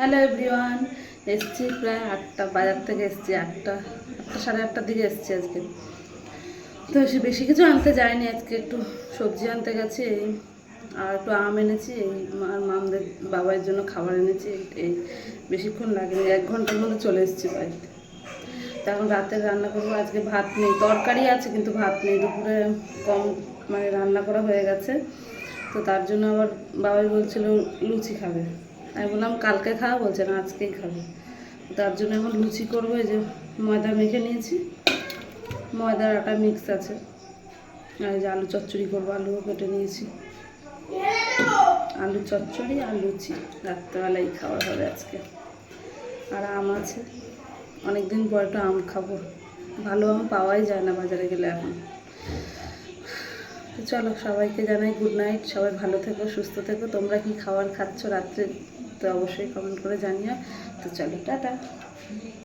Hello everyone, এসছি প্রায় 8টা বাজার থেকে এসছি, 8টা সাড়ে 8টার দিকে এসছি আজকে। তো বেশি কিছু আনতে যাইনি, আজকে একটু সবজি আনতে গেছি আর একটু আম এনেছি, আর মামদের বাবার জন্য খাবার এনেছি। এই বেশিক্ষণ লাগেনি, 1 ঘন্টার মধ্যে চলে এসেছি বাড়িতে। তখন রাতে রান্না করবো। আজকে ভাত নেই, তরকারি আছে কিন্তু ভাত নেই। দুপুরে কম রান্না করা হয়ে গেছে, তো তার জন্য আবার বাবাই বলছিল লুচি খাবে। আমি বললাম কালকে খাওয়া, বলছে না আজকেই খাবে। তার জন্য এখন লুচি করবো। এই যে ময়দা মেখে নিয়েছি, ময়দার আটা মিক্স আছে। আর এই যে আলু চচ্চড়ি করবো, আলুও কেটে নিয়েছি। আলু চচ্চড়ি আর লুচি রাত্রেবেলাই খাওয়া হবে আজকে। আর আম আছে, অনেকদিন পর একটু আম খাবো। ভালো আম পাওয়াই যায় না বাজারে গেলে এখন। তো চলো, সবাইকে জানাই গুড নাইট। সবাই ভালো থেকো, সুস্থ থেকো। তোমরা কি খাবার খাচ্ছ রাত্রে, তো অবশ্যই কমেন্ট করে জানিও। তো চলো, টাটা।